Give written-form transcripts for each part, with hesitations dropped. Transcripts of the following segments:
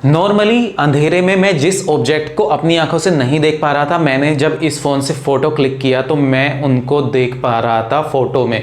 Normally अंधेरे में मैं जिस ऑब्जेक्ट को अपनी आंखों से नहीं देख पा रहा था, मैंने जब इस फोन से फोटो क्लिक किया तो मैं उनको देख पा रहा था फोटो में।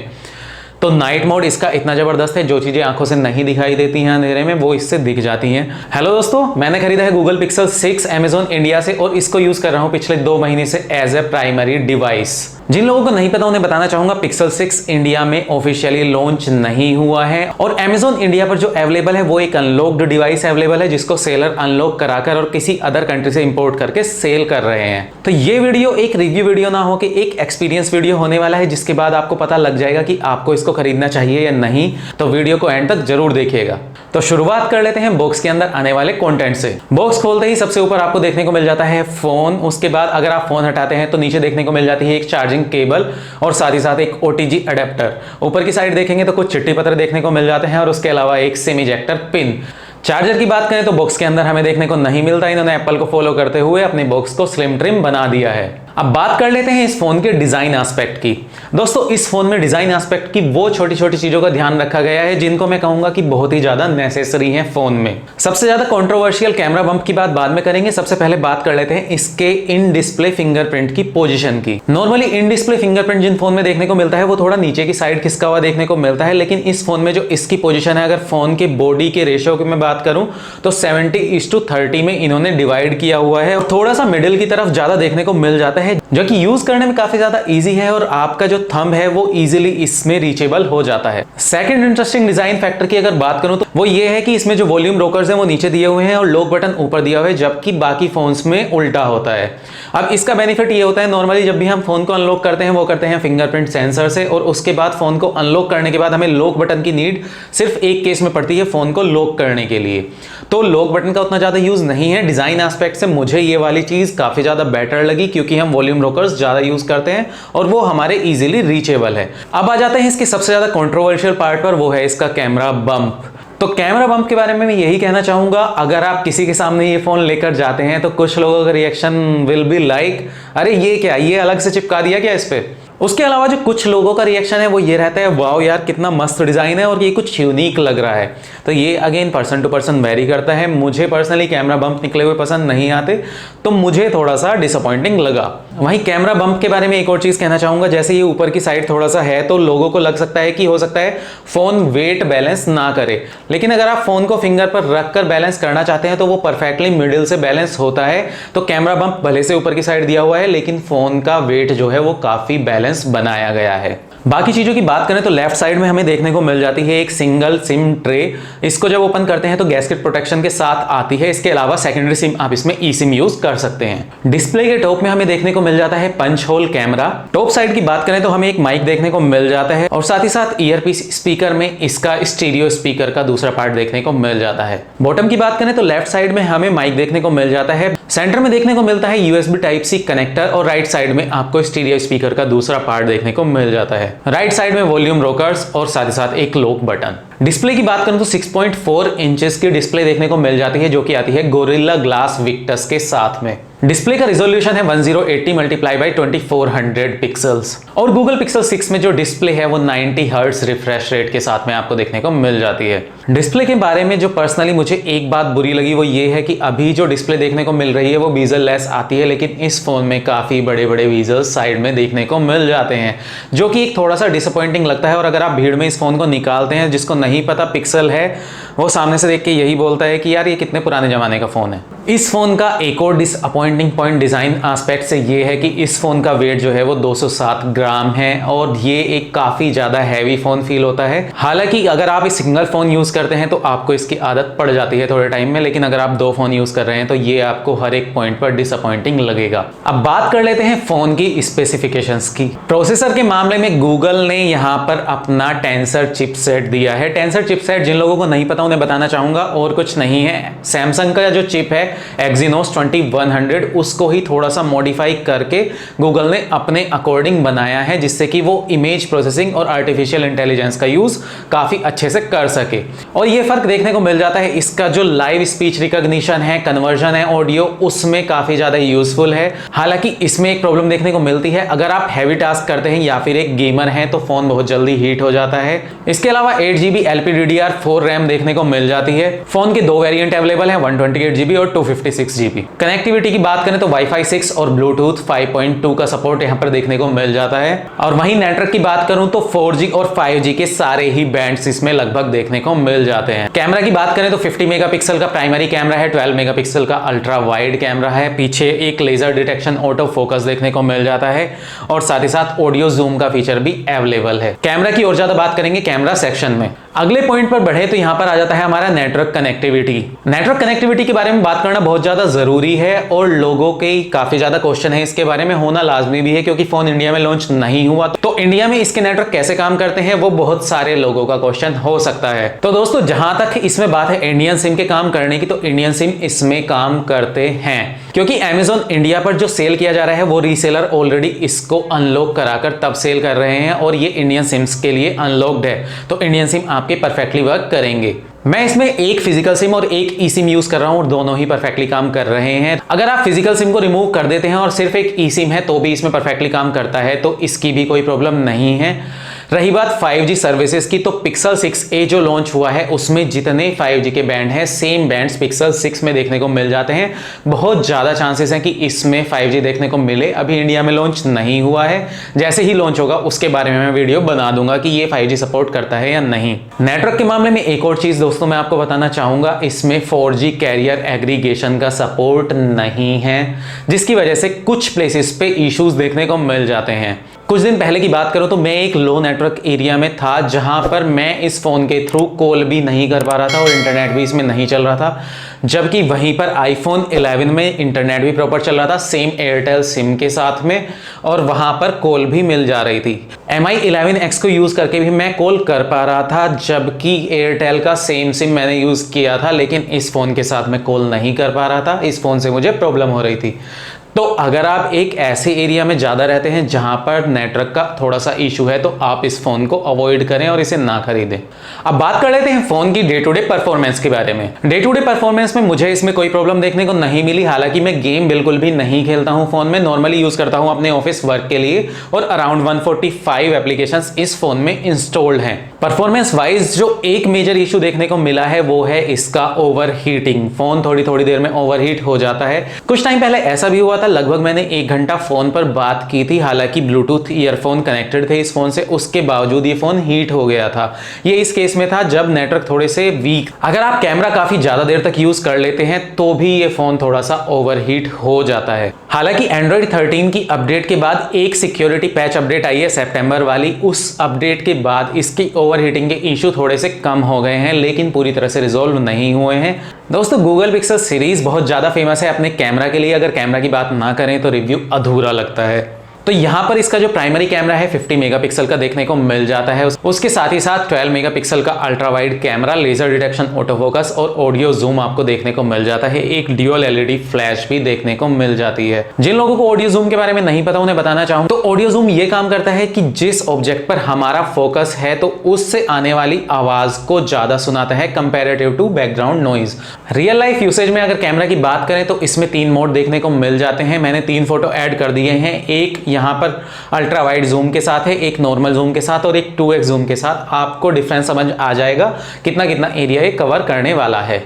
तो नाइट मोड इसका इतना जबरदस्त है, जो चीजें आंखों से नहीं दिखाई देती हैं अंधेरे में वो इससे दिख जाती हैं। हेलो दोस्तों, मैंने खरीदा है गूगल पिक्सल 6 अमेजॉन इंडिया से और इसको यूज कर रहा हूं पिछले 2 महीने से एज ए प्राइमरी डिवाइस। जिन लोगों को नहीं पता उन्हें बताना चाहूंगा, पिक्सल 6 इंडिया में ऑफिशियली लॉन्च नहीं हुआ है और अमेजॉन इंडिया पर जो अवेलेबल है वो एक अनलॉक्ड डिवाइस अवेलेबल है, जिसको सेलर अनलॉक कराकर और किसी अदर कंट्री से इंपोर्ट करके सेल कर रहे हैं। तो ये वीडियो एक रिव्यू वीडियो ना हो कि एक एक्सपीरियंस वीडियो होने वाला है, जिसके बाद आपको पता लग जाएगा कि आपको इसको खरीदना चाहिए या नहीं। तो वीडियो को एंड तक जरूर देखिएगा। तो शुरुआत कर लेते हैं बॉक्स के अंदर आने वाले कंटेंट से। बॉक्स खोलते ही सबसे ऊपर आपको देखने को मिल जाता है फोन। उसके बाद अगर आप फोन हटाते हैं तो नीचे देखने को मिल जाती है एक चार्जिंग केबल और साथ ही साथ एक OTG अडेप्टर। ऊपर की साइड देखेंगे तो कुछ चिट्ठी पत्र देखने को मिल जाते हैं और उसके अलावा एक सिम इजेक्टर पिन। चार्जर की बात करें तो बॉक्स के अंदर हमें देखने को नहीं मिलता। इन्होंने एप्पल को फॉलो करते हुए अपने बॉक्स को स्लिम ट्रिम बना दिया है। अब बात कर लेते हैं इस फोन के डिजाइन एस्पेक्ट की। दोस्तों, इस फोन में डिजाइन एस्पेक्ट की वो छोटी छोटी चीजों का ध्यान रखा गया है जिनको मैं कहूंगा कि बहुत ही ज्यादा नेसेसरी है फोन में। सबसे ज्यादा कंट्रोवर्शियल कैमरा बम्प की बात बाद में करेंगे, सबसे पहले बात कर लेते हैं इसके इन डिस्प्ले फिंगरप्रिंट की पोजीशन की। नॉर्मली इन डिस्प्ले फिंगरप्रिंट जिन फोन में देखने को मिलता है वो थोड़ा नीचे की साइड खिसका हुआ देखने को मिलता है, लेकिन इस फोन में जो इसकी पोजीशन है, अगर फोन के बॉडी के रेशियो की मैं बात करूं तो 70:30 में इन्होंने डिवाइड किया हुआ है और थोड़ा सा मिडिल की तरफ ज्यादा देखने को मिल जाता है, जो कि यूज करने में काफी ज्यादा इजी है और आपका जो थंब है वो इजीली इसमें रीचेबल हो जाता है। सेकंड इंटरेस्टिंग डिजाइन फैक्टर की अगर बात करूं तो वो ये है कि इसमें जो वॉल्यूम रोकर्स हैं वो नीचे दिए हुए हैं और लॉक बटन ऊपर दिया हुआ है, जबकि बाकी फोन्स में उल्टा होता है। अब इसका बेनिफिट ये होता है, नॉर्मली जब भी हम फोन को अनलॉक करते हैं वो करते हैं फिंगरप्रिंट सेंसर से और उसके बाद फोन को अनलॉक करने के बाद हमें लॉक बटन की नीड सिर्फ एक केस में पड़ती है, फोन को लॉक करने के लिए। तो लॉक बटन का उतना ज्यादा यूज नहीं है। डिजाइन एस्पेक्ट से मुझे ये वाली चीज काफी ज्यादा बेटर लगी, क्योंकि हम वॉल्यूम रोकर्स ज्यादा यूज करते हैं और वो हमारे इजीली रीचेबल है। अब आ जाते हैं इसके सबसे ज्यादा कंट्रोवर्शियल पार्ट पर, वो है इसका कैमरा बम्प। तो कैमरा बम्प के बारे में मैं यही कहना चाहूंगा, अगर आप किसी के सामने ये फोन लेकर जाते हैं तो कुछ लोगों का रिएक्शन विल बी लाइक, अरे ये क्या, ये अलग से चिपका दिया क्या इस पे। उसके अलावा जो कुछ लोगों का रिएक्शन है वो ये रहता है, वाओ यार कितना मस्त डिजाइन है और ये कुछ यूनिक लग रहा है। तो ये again person to person vary करता है। मुझे पर्सनली कैमरा बम्प निकले हुए पसंद नहीं आते, तो मुझे थोड़ा सा डिसअपॉइंटिंग लगा। वहीं कैमरा बम्प के बारे में एक और चीज कहना चाहूंगा, जैसे ये ऊपर की साइड थोड़ा सा है तो लोगों को लग सकता है कि हो सकता है फोन वेट बैलेंस ना करे, लेकिन अगर आप फोन को फिंगर पर रखकर बैलेंस करना चाहते हैं तो वो परफेक्टली मिडिल से बैलेंस होता है। तो कैमरा बम्प भले से ऊपर की साइड दिया हुआ है, लेकिन फोन का वेट जो है वो काफी बैलेंस बनाया गया है। बाकी चीजों की बात करें तो लेफ्ट साइड में हमें देखने को मिल जाती है एक सिंगल सिम ट्रे। इसको जब ओपन करते हैं तो गैस्केट प्रोटेक्शन के साथ आती है। इसके अलावा सेकेंडरी सिम आप इसमें ई सिम यूज कर सकते हैं। डिस्प्ले के टॉप में हमें देखने को मिल जाता है punch hole camera. Top side की बात करें तो हमें एक माइक देखने को मिल जाता है और साथ ही साथ ईयरपीस स्पीकर में इसका स्टीरियो स्पीकर का दूसरा पार्ट देखने को मिल जाता है। बॉटम की बात करें तो लेफ्ट साइड में हमें माइक देखने को मिल जाता है। सेंटर में देखने को मिलता है USB Type-C कनेक्टर और राइट साइड में आपको स्टीरियो स्पीकर का दूसरा पार्ट देखने को मिल जाता है। राइट साइड में वॉल्यूम रोकर्स और साथ ही साथ एक लॉक बटन। डिस्प्ले की बात करें तो 6.4 इंचेस की डिस्प्ले देखने को मिल जाती है, जो कि आती है गोरिल्ला ग्लास विक्टस के साथ में। डिस्प्ले का रिजोल्यूशन है 1080 मल्टीप्लाई बाई 2400 पिक्सल्स और गूगल पिक्सल 6 में जो डिस्प्ले है वो 90 हर्ट्ज रिफ्रेश रेट के साथ में आपको देखने को मिल जाती है। डिस्प्ले के बारे में जो पर्सनली मुझे एक बात बुरी लगी वो ये है कि अभी जो डिस्प्ले देखने को मिल रही है वो बीजल लेस आती है, लेकिन इस फोन में काफी बड़े बड़े बीजल्स साइड में देखने को मिल जाते हैं, जो कि एक थोड़ा सा डिसअपॉइंटिंग लगता है। और अगर आप भीड़ में इस फोन को निकालते हैं, जिसको नहीं पता पिक्सल है, वो सामने से देख के यही बोलता है कि यार ये कितने पुराने जमाने का फोन है। इस फोन का एक और डिसअपॉइंटिंग पॉइंट डिजाइन एस्पेक्ट से ये है कि इस फोन का वेट जो है वो 207 ग्राम है और ये एक काफी ज्यादा हैवी फोन फील होता है। हालांकि अगर आप एक सिंगल फोन यूज करते हैं तो आपको इसकी आदत पड़ जाती है थोड़े टाइम में, लेकिन अगर आप 2 फोन यूज कर रहे हैं तो ये आपको हर एक पॉइंट पर डिसअपॉइंटिंग लगेगा। अब बात कर लेते हैं फोन की स्पेसिफिकेशंस की। प्रोसेसर के मामले में गूगल ने यहाँ पर अपना टेंसर चिपसेट दिया है। टेंसर चिपसेट जिन लोगों को नहीं पता उन्हें बताना चाहूंगा और कुछ नहीं है, सैमसंग का जो चिप है Exynos 2100, उसको ही थोड़ा सा मॉडिफाई करके गूगल ने अपने अकॉर्डिंग बनाया है, जिससे कि वो इमेज प्रोसेसिंग और आर्टिफिशियल इंटेलिजेंस का यूज काफी अच्छे से कर सके। और ये फर्क देखने को मिल जाता है, इसका जो लाइव स्पीच रिकॉग्निशन है, कन्वर्जन है ऑडियो, उसमें काफी ज्यादा यूजफुल है। हालांकि इसमें एक प्रॉब्लम देखने को मिलती है, अगर आप हैवी टास्क करते हैं या फिर एक गेमर हैं तो फोन बहुत जल्दी हीट हो जाता है। इसके अलावा 8GB LPDDR4 रैम देखने को मिल जाती है। फोन के दो वेरिएंट अवेलेबल हैं, 128GB और 256GB। कनेक्टिविटी की बात करें तो वाईफाई 6 और ब्लूटूथ 5.2 का सपोर्ट यहां पर देखने को मिल जाता है। और वहीं नेटवर्क की बात करूं तो 4G और 5G के सारे ही बैंड्स इसमें लगभग देखने को मिल जाते हैं। कैमरा की बात करें तो 50 मेगापिक्सल का प्राइमरी कैमरा है, 12 मेगापिक्सल का अल्ट्रा वाइड कैमरा है, पीछे एक लेजर डिटेक्शन ऑटो फोकस देखने को मिल जाता है और साथ ही साथ ऑडियो जूम का फीचर भी अवेलेबल है। कैमरा की और ज्यादा बात करेंगे कैमरा सेक्शन में। अगले पॉइंट पर बढ़े तो यहां पर आ जाता है हमारा नेटवर्क कनेक्टिविटी। नेटवर्क कनेक्टिविटी के बारे में बात करना बहुत ज्यादा जरूरी है और लोगों के काफी ज्यादा क्वेश्चन है इसके बारे में, होना लाजमी भी है क्योंकि फोन इंडिया में लॉन्च नहीं हुआ। तो इंडिया में इसके नेटवर्क कैसे काम करते हैं वो बहुत सारे लोगों का क्वेश्चन हो सकता है। तो दोस्तों जहां तक इसमें बात है इंडियन सिम के काम करने की, तो इंडियन सिम इसमें काम करते हैं क्योंकि Amazon इंडिया पर जो सेल किया जा रहा है वो रीसेलर ऑलरेडी इसको अनलॉक कराकर तब सेल कर रहे हैं और ये इंडियन सिम्स के लिए अनलॉक्ड है, तो इंडियन सिम आपके परफेक्टली वर्क करेंगे। मैं इसमें एक फिजिकल सिम और एक ई सिम यूज कर रहा हूं और दोनों ही परफेक्टली काम कर रहे हैं। अगर आप फिजिकल सिम को रिमूव कर देते हैं और सिर्फ एक ई सिम है तो भी इसमें परफेक्टली काम करता है, तो इसकी भी कोई प्रॉब्लम नहीं है। रही बात 5G सर्विसेज की, तो Pixel 6a जो लॉन्च हुआ है उसमें जितने 5G के बैंड हैं सेम बैंड्स Pixel 6 में देखने को मिल जाते हैं। बहुत ज्यादा चांसेस हैं कि इसमें 5G देखने को मिले। अभी इंडिया में लॉन्च नहीं हुआ है, जैसे ही लॉन्च होगा उसके बारे में मैं वीडियो बना दूंगा कि ये 5G सपोर्ट करता है या नहीं। नेटवर्क के मामले में एक और चीज दोस्तों मैं आपको बताना चाहूंगा, इसमें 4G कैरियर एग्रीगेशन का सपोर्ट नहीं है, जिसकी वजह से कुछ प्लेसेस पे इश्यूज देखने को मिल जाते हैं। कुछ दिन पहले की बात करूं तो मैं एक लो नेटवर्क एरिया में था जहां पर मैं इस फोन के थ्रू कॉल भी नहीं कर पा रहा था और इंटरनेट भी इसमें नहीं चल रहा था, जबकि वहीं पर iPhone 11 में इंटरनेट भी प्रॉपर चल रहा था सेम एयरटेल सिम के साथ में और वहां पर कॉल भी मिल जा रही थी। Mi 11X को यूज करके भी मैं कॉल कर पा रहा था, जबकि एयरटेल का सेम सिम मैंने यूज किया था, लेकिन इस फोन के साथ मैं कॉल नहीं कर पा रहा था। इस फोन से मुझे प्रॉब्लम हो रही थी। तो अगर आप एक ऐसे एरिया में ज़्यादा रहते हैं जहां पर नेटवर्क का थोड़ा सा इशू है तो आप इस फ़ोन को अवॉइड करें और इसे ना खरीदें। अब बात कर लेते हैं फ़ोन की डे टू डे परफॉर्मेंस के बारे में। डे टू डे परफॉर्मेंस में मुझे इसमें कोई प्रॉब्लम देखने को नहीं मिली। हालांकि मैं गेम बिल्कुल भी नहीं खेलता हूं फ़ोन में, नॉर्मली यूज़ करता हूं अपने ऑफिस वर्क के लिए और अराउंड 145 एप्लीकेशंस इस फ़ोन में इंस्टॉल्ड हैं। परफॉर्मेंस वाइज जो एक मेजर इशू देखने को मिला है वो है इसका ओवर हीटिंग। फ़ोन थोड़ी थोड़ी देर में ओवर हीट हो जाता है। कुछ टाइम पहले ऐसा भी हुआ था, लगभग मैंने 1 घंटा फोन पर बात की थी, हालांकि ब्लूटूथ ईयरफोन कनेक्टेड थे इस फोन से, उसके बावजूद ये फोन हीट हो गया था। ये इस केस में था जब नेटवर्क थोड़े से वीक। अगर आप कैमरा काफी ज्यादा देर तक यूज कर लेते हैं तो भी ये फोन थोड़ा सा ओवरहीट हो जाता है। हालांकि एंड्रॉइड 13 की अपडेट के बाद एक सिक्योरिटी पैच अपडेट आई है सितंबर वाली, उस अपडेट के बाद इसकी ओवरहीटिंग के इशू थोड़े से कम हो गए हैं, लेकिन पूरी तरह से रिजॉल्व नहीं हुए हैं। दोस्तों गूगल पिक्सल सीरीज बहुत ज्यादा फेमस है अपने कैमरा के लिए। अगर कैमरा की बात ना करें तो रिव्यू अधूरा लगता है। तो यहाँ पर इसका जो प्राइमरी कैमरा है 50 मेगापिक्सल का देखने को मिल जाता है। उसके साथ ही साथ 12 मेगापिक्सल का ultra wide camera, laser detection, auto focus और ऑडियो जूम आपको देखने को मिल जाता है। एक ड्यूअल एलईडी फ्लैश भी देखने को मिल जाती है। जिन लोगों को ऑडियो जूम के बारे में नहीं पता उन्हें बताना चाहूँ तो ऑडियो जूम ये काम करता है कि जिस ऑब्जेक्ट पर हमारा फोकस है तो उससे आने वाली आवाज को ज्यादा सुनाता है comparative to background noise. Real life usage में अगर कैमरा की बात करें तो इसमें 3 मोड देखने को मिल जाते हैं। मैंने 3 फोटो ऐड कर दिए हैं, एक यहाँ पर अल्ट्रा वाइड जूम के साथ है, एक नॉर्मल जूम के साथ और एक 2x जूम के साथ। आपको डिफरेंस समझ आ जाएगा कितना कितना एरिया ये कवर करने वाला है।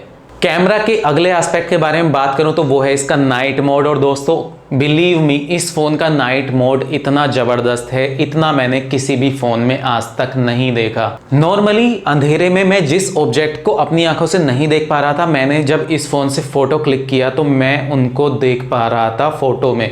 कैमरा के अगले एस्पेक्ट के बारे में बात करूं तो वो है इसका नाइट मोड। और दोस्तों बिलीव मी, इस फोन का नाइट मोड इतना जबरदस्त है, इतना मैंने किसी भी फोन में आज तक नहीं देखा। नॉर्मली अंधेरे में मैं जिस ऑब्जेक्ट को अपनी आंखों से नहीं देख पा रहा था, मैंने जब इस फोन से फोटो क्लिक किया तो मैं उनको देख पा रहा था फोटो में।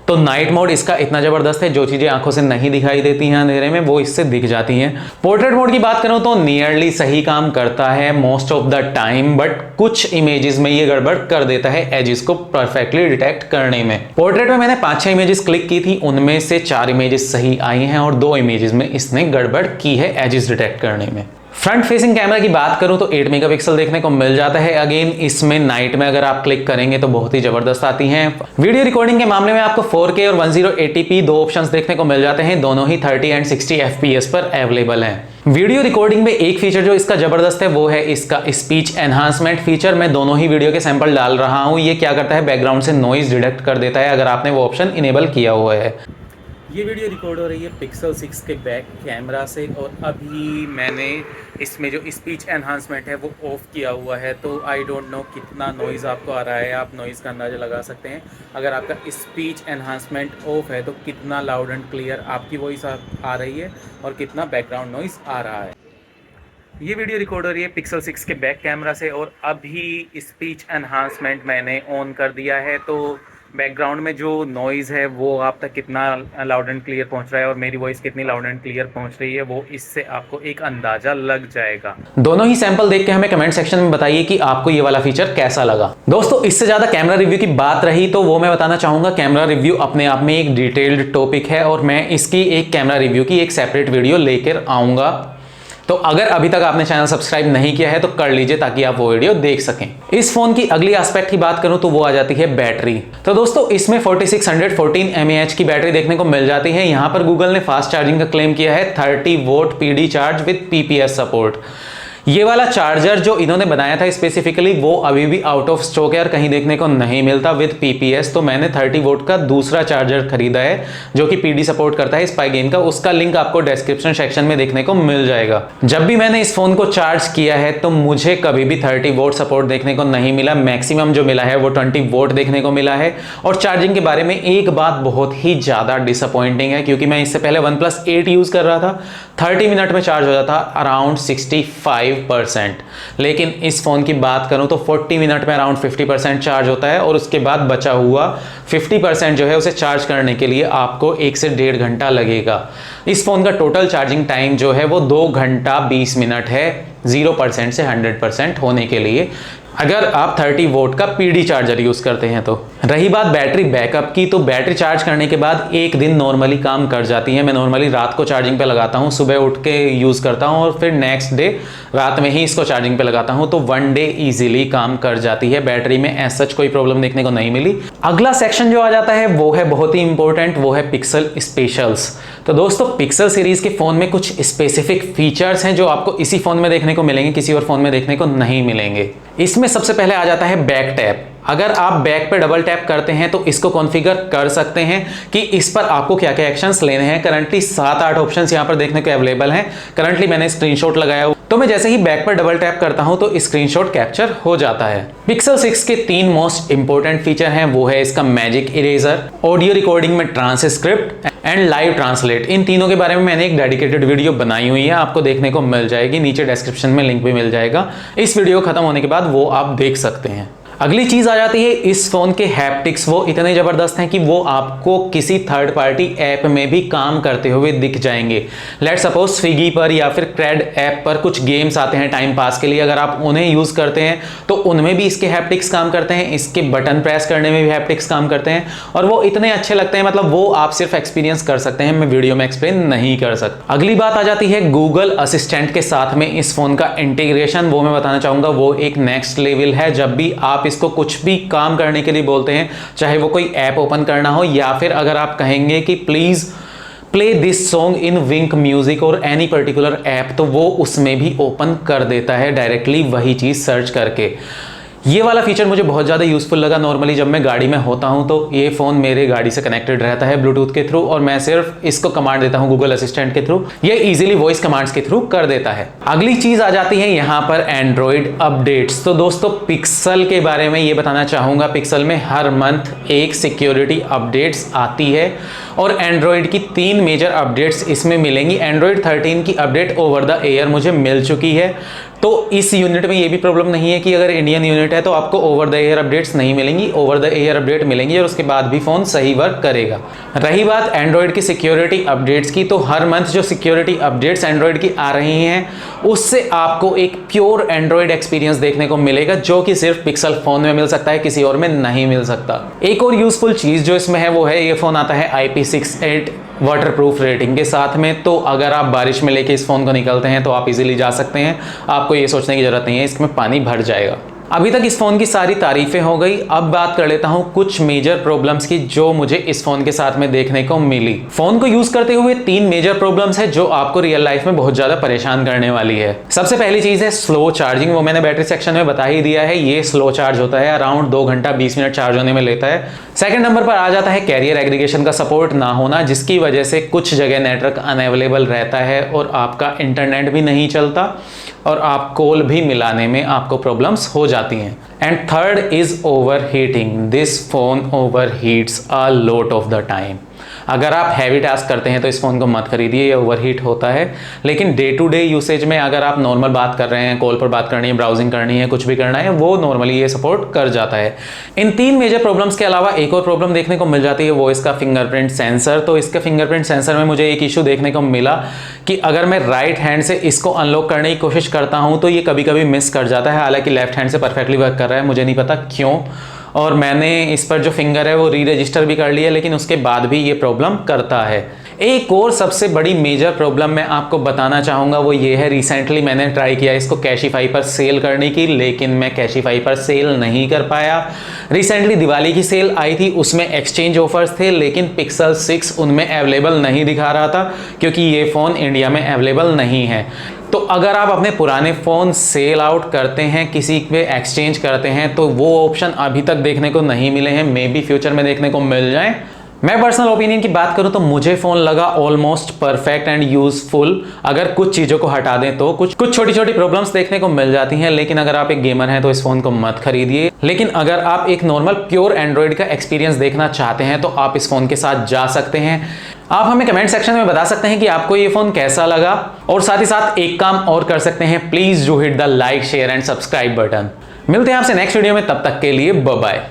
तो नाइट मोड इसका इतना जबरदस्त है, जो चीजें आंखों से नहीं दिखाई देती हैं अंधेरे में वो इससे दिख जाती हैं। पोर्ट्रेट मोड की बात करूं तो नियरली सही काम करता है most of the time, but कुछ इमेजेस में ये गड़बड़ कर देता है एजेस को परफेक्टली डिटेक्ट करने में। पोर्ट्रेट में मैंने 5-6 इमेजेस क्लिक की थी, उनमें से 4 इमेजेस सही आई हैं और 2 इमेजेस में इसने गड़बड़ की है एजेस डिटेक्ट करने में। फ्रंट फेसिंग कैमरा की बात करूं तो 8 मेगापिक्सल देखने को मिल जाता है। अगेन इसमें नाइट में अगर आप क्लिक करेंगे तो बहुत ही जबरदस्त आती हैं। वीडियो रिकॉर्डिंग के मामले में आपको 4K और 1080p दो ऑप्शंस देखने को मिल जाते हैं, दोनों ही 30 एंड 60 FPS पर अवेलेबल हैं। वीडियो रिकॉर्डिंग में एक फीचर जो इसका जबरदस्त है वो है इसका स्पीच एनहांसमेंट फीचर। मैं दोनों ही वीडियो के सैंपल डाल रहा हूं। ये क्या करता है, बैकग्राउंड से नॉइज डिटेक्ट कर देता है अगर आपने वो ऑप्शन इनेबल किया हुआ है। ये वीडियो रिकॉर्ड हो रही है पिक्सल 6 के बैक कैमरा से, और अभी मैंने इसमें जो स्पीच एनहांसमेंट है वो ऑफ़ किया हुआ है, तो आई डोंट नो कितना नॉइज़ आपको आ रहा है। आप नॉइज़ का अंदाज़ा लगा सकते हैं। अगर आपका स्पीच एनहांसमेंट ऑफ है तो कितना लाउड एंड क्लियर आपकी वॉइस आ रही है और कितना बैकग्राउंड नॉइज़ आ रहा है। ये वीडियो रिकॉर्ड हो रही है पिक्सल 6 के बैक कैमरा से, और अभी स्पीच एनहांसमेंट मैंने ऑन कर दिया है, तो बैकग्राउंड में जो नॉइज़ है वो आप तक कितना लाउड एंड क्लियर पहुंच रहा है और मेरी वॉइस कितनी लाउड एंड क्लियर पहुंच रही है वो इससे आपको एक अंदाज़ा लग जाएगा। दोनों ही सैंपल देख के हमें कमेंट सेक्शन में बताइए कि आपको ये वाला फीचर कैसा लगा। दोस्तों, इससे ज़्यादा कैमरा रिव्यू की बात रही तो वो मैं बताना चाहूँगा। कैमरा रिव्यू अपने आप में एक डिटेल्ड टॉपिक है और मैं इसकी एक कैमरा रिव्यू की एक सेपरेट वीडियो लेकर आऊँगा। तो अगर अभी तक आपने चैनल सब्सक्राइब नहीं किया है तो कर लीजिए ताकि आप वो वीडियो देख सकें। इस फोन की अगली एस्पेक्ट की बात करूं तो वो आ जाती है बैटरी। तो दोस्तों, इसमें 4614 mAh की बैटरी देखने को मिल जाती है। यहां पर गूगल ने फास्ट चार्जिंग का क्लेम किया है, 30 vote PD charge with PPS support. ये वाला चार्जर जो इन्होंने बनाया था स्पेसिफिकली वो अभी भी आउट ऑफ स्टॉक है और कहीं देखने को नहीं मिलता विद PPS। तो मैंने 30 वोट का दूसरा चार्जर खरीदा है जो कि PD सपोर्ट करता है स्पाईगेन का। उसका लिंक आपको डिस्क्रिप्शन सेक्शन में देखने को मिल जाएगा। जब भी मैंने इस फोन को चार्ज किया है तो मुझे कभी भी 30 वोट सपोर्ट देखने को नहीं मिला। मैक्सिमम जो मिला है वो 20 वोट देखने को मिला है। और चार्जिंग के बारे में एक बात बहुत ही ज़्यादा डिसअपॉइंटिंग है, क्योंकि मैं इससे पहले OnePlus 8 यूज़ कर रहा था, 30 मिनट में चार्ज हो जाता अराउंड 65%। लेकिन इस फोन की बात करूं तो 40 मिनट में अराउंड 50% चार्ज होता है और उसके बाद बचा हुआ 50% जो है उसे चार्ज करने के लिए आपको 1 से 1.5 घंटा लगेगा। इस फोन का टोटल चार्जिंग टाइम जो है वो 2 घंटा 20 मिनट है 0% से 100% होने के लिए, अगर आप 30 वोट का PD चार्जर यूज करते हैं तो। रही बात बैटरी बैकअप की, तो बैटरी चार्ज करने के बाद एक दिन नॉर्मली काम कर जाती है। मैं नॉर्मली रात को चार्जिंग पे लगाता हूं, सुबह उठ के यूज करता हूं और फिर नेक्स्ट डे रात में ही इसको चार्जिंग पे लगाता हूं, तो 1 डे इजीली काम कर जाती है। बैटरी में एज सच कोई प्रॉब्लम देखने को नहीं मिली। अगला सेक्शन जो आ जाता है वो है बहुत ही इंपॉर्टेंट, वो है पिक्सल स्पेशल्स। तो दोस्तों, पिक्सल सीरीज के फोन में कुछ स्पेसिफिक फीचर्स हैं जो आपको इसी फोन में देखने को मिलेंगे, किसी और फोन में देखने को नहीं मिलेंगे। इसमें सबसे पहले आ जाता है बैक टैप। अगर आप बैक पे डबल टैप करते हैं तो इसको कॉन्फ़िगर कर सकते हैं कि इस पर आपको क्या क्या एक्शंस लेने हैं। करंटली 7-8 ऑप्शंस यहां पर देखने को अवेलेबल हैं। करंटली मैंने स्क्रीनशॉट लगाया हुआ, तो मैं जैसे ही बैक पर डबल टैप करता हूं तो स्क्रीनशॉट कैप्चर हो जाता है। पिक्सल 6 के 3 मोस्ट इंपॉर्टेंट फीचर हैं, वो है इसका मैजिक इरेजर, ऑडियो रिकॉर्डिंग में ट्रांसक्रिप्ट एंड लाइव ट्रांसलेट। इन तीनों के बारे में मैंने एक डेडिकेटेड वीडियो बनाई हुई है, आपको देखने को मिल जाएगी, नीचे डिस्क्रिप्शन में लिंक भी मिल जाएगा। इस वीडियो खत्म होने के बाद वो आप देख सकते हैं। अगली चीज आ जाती है इस फोन के हैप्टिक्स। वो इतने जबरदस्त हैं कि वो आपको किसी थर्ड पार्टी ऐप में भी काम करते हुए दिख जाएंगे। लेट सपोज स्विगी पर या फिर क्रेड ऐप पर कुछ गेम्स आते हैं टाइम पास के लिए, अगर आप उन्हें यूज करते हैं तो उनमें भी इसके हैप्टिक्स काम करते हैं, इसके बटन प्रेस करने में भी हैप्टिक्स काम करते हैं और वो इतने अच्छे लगते हैं, मतलब वो आप सिर्फ एक्सपीरियंस कर सकते हैं, मैं वीडियो में एक्सप्लेन नहीं कर सकता। अगली बात आ जाती है गूगल असिस्टेंट के साथ में इस फोन का इंटीग्रेशन। वो मैं बताना चाहूंगा वो एक नेक्स्ट लेवल है। जब भी आप इसको कुछ भी काम करने के लिए बोलते हैं, चाहे वो कोई ऐप ओपन करना हो या फिर अगर आप कहेंगे कि please play this song in Wynk music और एनी पर्टिकुलर ऐप, तो वो उसमें भी ओपन कर देता है डायरेक्टली वही चीज सर्च करके। ये वाला फीचर मुझे बहुत ज़्यादा यूजफुल लगा। नॉर्मली जब मैं गाड़ी में होता हूँ तो ये फ़ोन मेरे गाड़ी से कनेक्टेड रहता है ब्लूटूथ के थ्रू और मैं सिर्फ इसको कमांड देता हूँ गूगल असिस्टेंट के थ्रू, ये इजीली वॉइस कमांड्स के थ्रू कर देता है। अगली चीज़ आ जाती है यहाँ पर एंड्रॉयड अपडेट्स। तो दोस्तों, पिक्सल के बारे में ये बताना चाहूँगा, पिक्सल में हर मंथ एक सिक्योरिटी अपडेट्स आती है और एंड्रॉयड की 3 मेजर अपडेट्स इसमें मिलेंगी। एंड्रॉयड 13 की अपडेट ओवर द एयर मुझे मिल चुकी है, तो इस यूनिट में ये भी प्रॉब्लम नहीं है कि अगर इंडियन यूनिट है तो आपको ओवर द एयर अपडेट्स नहीं मिलेंगी, ओवर द एयर अपडेट मिलेंगी और उसके बाद भी फ़ोन सही वर्क करेगा। रही बात एंड्रॉयड की सिक्योरिटी अपडेट्स की, तो हर मंथ जो सिक्योरिटी अपडेट्स एंड्रॉयड की आ रही हैं उससे आपको एक प्योर एंड्रॉयड एक्सपीरियंस देखने को मिलेगा जो कि सिर्फ पिक्सल फ़ोन में मिल सकता है, किसी और में नहीं मिल सकता। एक और यूजफुल चीज़ जो इसमें है वो है ये फ़ोन आता है IP68 वाटरप्रूफ रेटिंग के साथ में। तो अगर आप बारिश में लेके इस फ़ोन को निकलते हैं तो आप इजीली जा सकते हैं, आपको ये सोचने की ज़रूरत नहीं है इसमें पानी भर जाएगा। अभी तक इस फ़ोन की सारी तारीफ़ें हो गई, अब बात कर लेता हूं कुछ मेजर प्रॉब्लम्स की जो मुझे इस फ़ोन के साथ में देखने को मिली। फ़ोन को यूज़ करते हुए 3 मेजर प्रॉब्लम्स है जो आपको रियल लाइफ में बहुत ज़्यादा परेशान करने वाली है। सबसे पहली चीज़ है स्लो चार्जिंग, वो मैंने बैटरी सेक्शन में बता ही दिया है, ये स्लो चार्ज होता है, अराउंड 2 घंटा 20 मिनट चार्ज होने में लेता है। सेकंड नंबर पर आ जाता है कैरियर एग्रीगेशन का सपोर्ट ना होना, जिसकी वजह से कुछ जगह नेटवर्क अनअवेलेबल रहता है और आपका इंटरनेट भी नहीं चलता और आप कॉल भी मिलाने में आपको प्रॉब्लम्स हो जाती हैं। And third is over heating, this phone over heats a lot of the time. अगर आप हैवी टास्क करते हैं तो इस फ़ोन को मत खरीदिए, ये ओवरहीट होता है। लेकिन डे टू डे यूसेज में अगर आप नॉर्मल बात कर रहे हैं, कॉल पर बात करनी है, ब्राउजिंग करनी है, कुछ भी करना है, वो नॉर्मली ये सपोर्ट कर जाता है। इन 3 मेजर प्रॉब्लम्स के अलावा एक और प्रॉब्लम देखने को मिल जाती है, वो इसका फिंगरप्रिंट सेंसर। तो इसका फिंगरप्रिंट सेंसर में मुझे एक इशू देखने को मिला कि अगर मैं राइट हैंड से इसको अनलॉक करने की कोशिश करता हूँ तो ये कभी कभी मिस कर जाता है, हालांकि लेफ्ट हैंड से परफेक्टली वर्क कर रहा है, मुझे नहीं पता क्यों। और मैंने इस पर जो फिंगर है वो री रजिस्टर भी कर लिया, लेकिन उसके बाद भी ये प्रॉब्लम करता है। एक और सबसे बड़ी मेजर प्रॉब्लम मैं आपको बताना चाहूँगा वो ये है, रिसेंटली मैंने ट्राई किया इसको कैशिफाई पर सेल करने की, लेकिन मैं कैशिफाई पर सेल नहीं कर पाया। रिसेंटली दिवाली की सेल आई थी, उसमें एक्सचेंज ऑफर्स थे, लेकिन पिक्सल 6 उनमें अवेलेबल नहीं दिखा रहा था क्योंकि ये फ़ोन इंडिया में अवेलेबल नहीं है। तो अगर आप अपने पुराने फ़ोन सेल आउट करते हैं, किसी पे एक्सचेंज करते हैं, तो वो ऑप्शन अभी तक देखने को नहीं मिले हैं, मे बी फ्यूचर में देखने को मिल जाए। मैं पर्सनल ओपिनियन की बात करूं तो मुझे फ़ोन लगा ऑलमोस्ट परफेक्ट एंड यूजफुल। अगर कुछ चीज़ों को हटा दें तो कुछ छोटी छोटी प्रॉब्लम्स देखने को मिल जाती हैं, लेकिन अगर आप एक गेमर हैं तो इस फ़ोन को मत खरीदिए। लेकिन अगर आप एक नॉर्मल प्योर एंड्रॉयड का एक्सपीरियंस देखना चाहते हैं तो आप इस फ़ोन के साथ जा सकते हैं। आप हमें कमेंट सेक्शन में बता सकते हैं कि आपको ये फ़ोन कैसा लगा, और साथ ही साथ एक काम और कर सकते हैं, please do hit the like share and subscribe button. मिलते हैं आपसे नेक्स्ट वीडियो में, तब तक के लिए बाय बाय।